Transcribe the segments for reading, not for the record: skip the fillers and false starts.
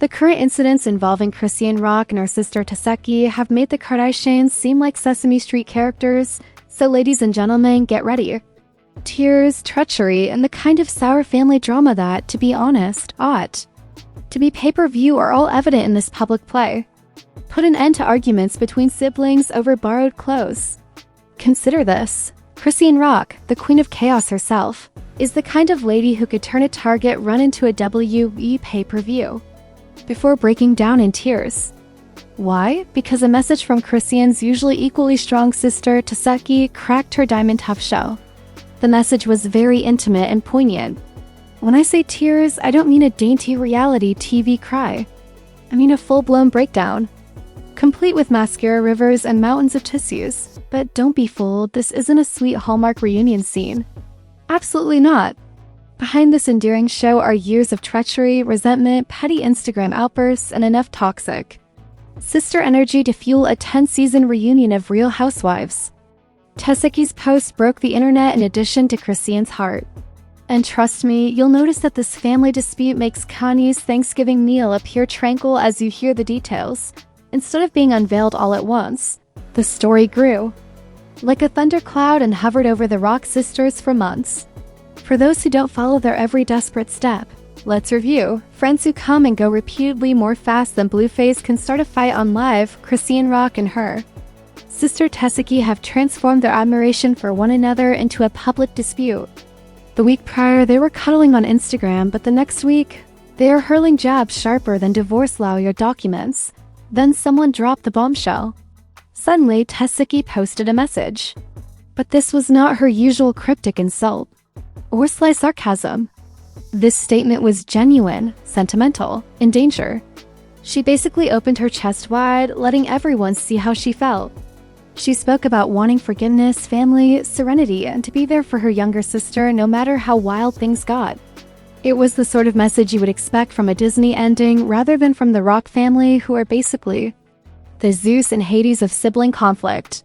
The current incidents involving Chrisean Rock and her sister Tesehki have made the Kardashians seem like Sesame Street characters, so ladies and gentlemen, get ready. Tears, treachery, and the kind of sour family drama that, to be honest, ought to be pay-per-view are all evident in this public play. Put an end to arguments between siblings over borrowed clothes. Consider this. Chrisean Rock, the queen of chaos herself, is the kind of lady who could turn a Target run into a WE pay-per-view before breaking down in tears. Why? Because a message from Chrisean's usually equally strong sister, Tesehki, cracked her diamond tough shell. The message was very intimate and poignant. When I say tears, I don't mean a dainty reality TV cry. I mean a full-blown breakdown, complete with mascara rivers and mountains of tissues. But don't be fooled, this isn't a sweet Hallmark reunion scene. Absolutely not. Behind this endearing show are years of treachery, resentment, petty Instagram outbursts, and enough toxic sister energy to fuel a 10-season reunion of Real Housewives. Tesehki's post broke the internet in addition to Chrisean's heart. And trust me, you'll notice that this family dispute makes Kanye's Thanksgiving meal appear tranquil as you hear the details. Instead of being unveiled all at once, the story grew like a thundercloud and hovered over the Rock sisters for months. For those who don't follow their every desperate step, let's review. Friends who come and go repeatedly more fast than Blueface can start a fight on live. Chrisean Rock and her sister Tesehki have transformed their admiration for one another into a public dispute. The week prior, they were cuddling on Instagram, but the next week, they are hurling jabs sharper than divorce lawyer documents. Then someone dropped the bombshell. Suddenly, Tesehki posted a message. But this was not her usual cryptic insult or sly sarcasm. This statement was genuine, sentimental, in danger. She basically opened her chest wide, letting everyone see how she felt. She spoke about wanting forgiveness, family, serenity, and to be there for her younger sister no matter how wild things got. It was the sort of message you would expect from a Disney ending rather than from the Rock family, who are basically the Zeus and Hades of sibling conflict.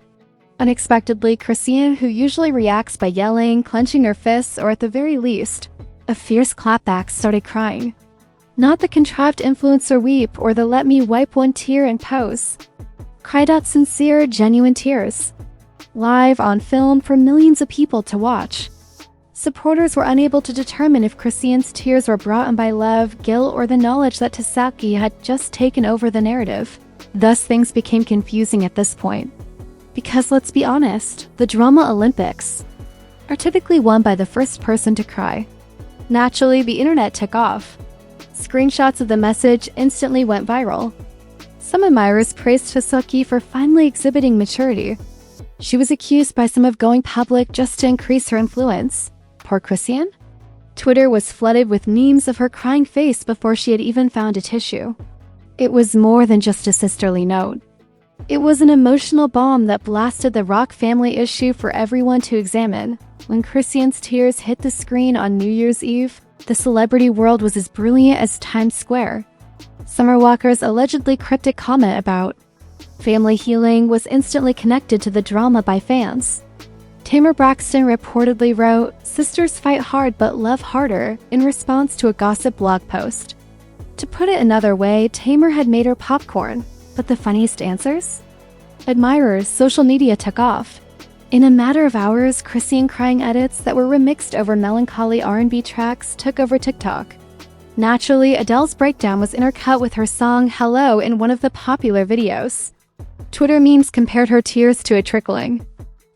Unexpectedly, Chrisean, who usually reacts by yelling, clenching her fists, or at the very least, a fierce clapback, started crying. Not the contrived influencer weep or the let me wipe one tear and pose. Cried out sincere, genuine tears. Live on film for millions of people to watch. Supporters were unable to determine if Chrisean's tears were brought on by love, guilt, or the knowledge that Tesehki had just taken over the narrative. Thus, things became confusing at this point. Because let's be honest, the Drama Olympics are typically won by the first person to cry. Naturally, the internet took off. Screenshots of the message instantly went viral. Some admirers praised Tesehki for finally exhibiting maturity. She was accused by some of going public just to increase her influence. Poor Chrisean? Twitter was flooded with memes of her crying face before she had even found a tissue. It was more than just a sisterly note. It was an emotional bomb that blasted the Rock family issue for everyone to examine. When Chrisean's tears hit the screen on New Year's Eve, the celebrity world was as brilliant as Times Square. Summer Walker's allegedly cryptic comment about family healing was instantly connected to the drama by fans. Tamar Braxton reportedly wrote, "Sisters fight hard but love harder," in response to a gossip blog post. To put it another way, Tamar had made her popcorn. But the funniest answers? Admirers, social media took off. In a matter of hours, Chrisean crying edits that were remixed over melancholy R&B tracks took over TikTok. Naturally, Adele's breakdown was intercut with her song Hello in one of the popular videos. Twitter memes compared her tears to a trickling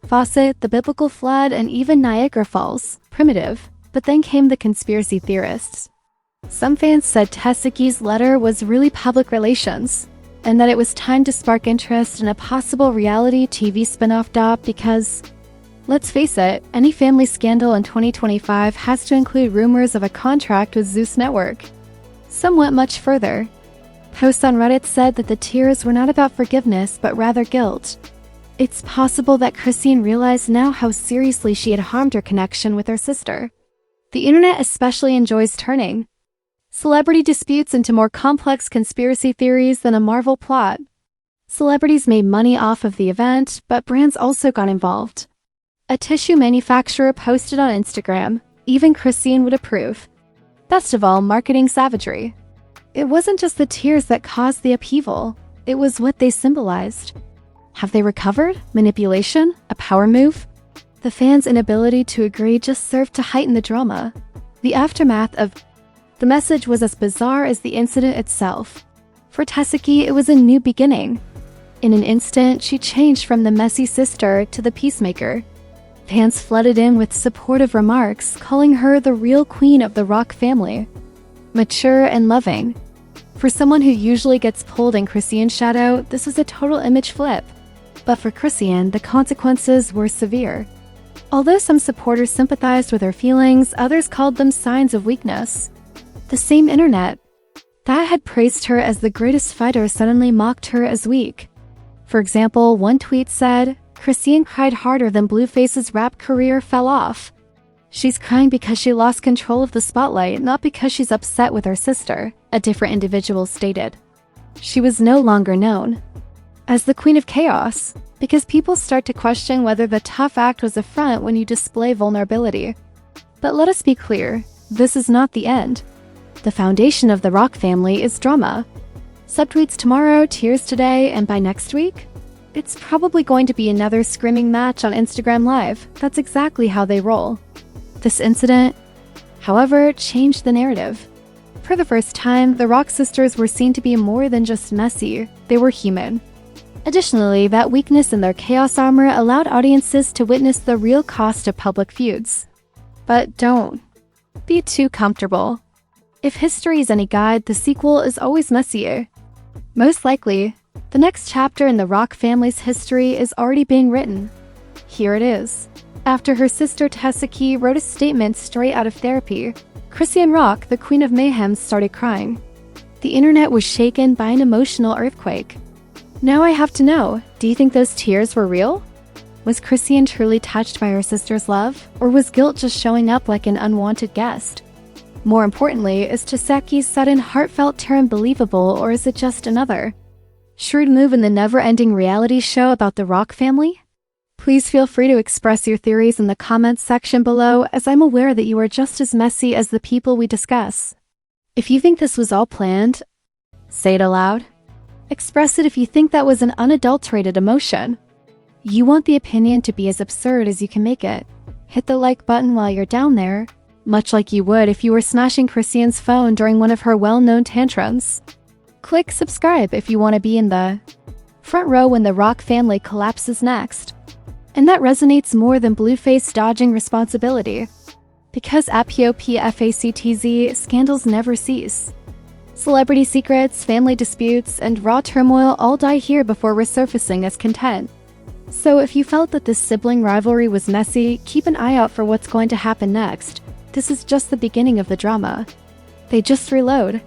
faucet, the biblical flood, and even Niagara Falls. Primitive. But then came the conspiracy theorists. Some fans said Tesehki's letter was really public relations, and that it was time to spark interest in a possible reality TV spin-off doc because, let's face it, any family scandal in 2025 has to include rumors of a contract with Zeus Network. Some went much further. Posts on Reddit said that the tears were not about forgiveness but rather guilt. It's possible that Chrisean realized now how seriously she had harmed her connection with her sister. The internet especially enjoys turning celebrity disputes into more complex conspiracy theories than a Marvel plot. Celebrities made money off of the event, but brands also got involved. A tissue manufacturer posted on Instagram, "Even Chrisean would approve." Best of all, marketing savagery. It wasn't just the tears that caused the upheaval, it was what they symbolized. Have they recovered? Manipulation? A power move? The fans' inability to agree just served to heighten the drama. The aftermath of the message was as bizarre as the incident itself. For Tesehki, it was a new beginning. In an instant, she changed from the messy sister to the peacemaker. Fans flooded in with supportive remarks, calling her the real queen of the Rock family. Mature and loving. For someone who usually gets pulled in Chrisean's shadow, this was a total image flip. But for Chrisean, the consequences were severe. Although some supporters sympathized with her feelings, others called them signs of weakness. The same internet that had praised her as the greatest fighter suddenly mocked her as weak. For example, one tweet said, "Chrisean cried harder than Blueface's rap career fell off. She's crying because she lost control of the spotlight, not because she's upset with her sister," a different individual stated. She was no longer known as the Queen of Chaos, because people start to question whether the tough act was a front when you display vulnerability. But let us be clear, this is not the end. The foundation of the Rock family is drama. Subtweets tomorrow, tears today, and by next week, it's probably going to be another screaming match on Instagram Live. That's exactly how they roll. This incident, however, changed the narrative. For the first time, the Rock sisters were seen to be more than just messy, they were human. Additionally, that weakness in their chaos armor allowed audiences to witness the real cost of public feuds. But don't be too comfortable. If history is any guide, the sequel is always messier. Most likely, the next chapter in the Rock family's history is already being written. Here it is. After her sister Tesehki wrote a statement straight out of therapy, Chrisean Rock, the Queen of Mayhem, started crying. The internet was shaken by an emotional earthquake. Now I have to know, do you think those tears were real? Was Chrisean truly touched by her sister's love, or was guilt just showing up like an unwanted guest? More importantly, is Tesehki's sudden heartfelt turn believable, or is it just another shrewd move in the never-ending reality show about the Rock family? Please feel free to express your theories in the comments section below, as I'm aware that you are just as messy as the people we discuss. If you think this was all planned, say it aloud. Express it if you think that was an unadulterated emotion. You want the opinion to be as absurd as you can make it. Hit the like button while you're down there, much like you would if you were smashing Chrisean's phone during one of her well-known tantrums. Click subscribe if you want to be in the front row when the Rock family collapses next. And that resonates more than Blueface dodging responsibility. Because at POPFACTZ, scandals never cease. Celebrity secrets, family disputes, and raw turmoil all die here before resurfacing as content. So if you felt that this sibling rivalry was messy, keep an eye out for what's going to happen next. This is just the beginning of the drama. They just reload.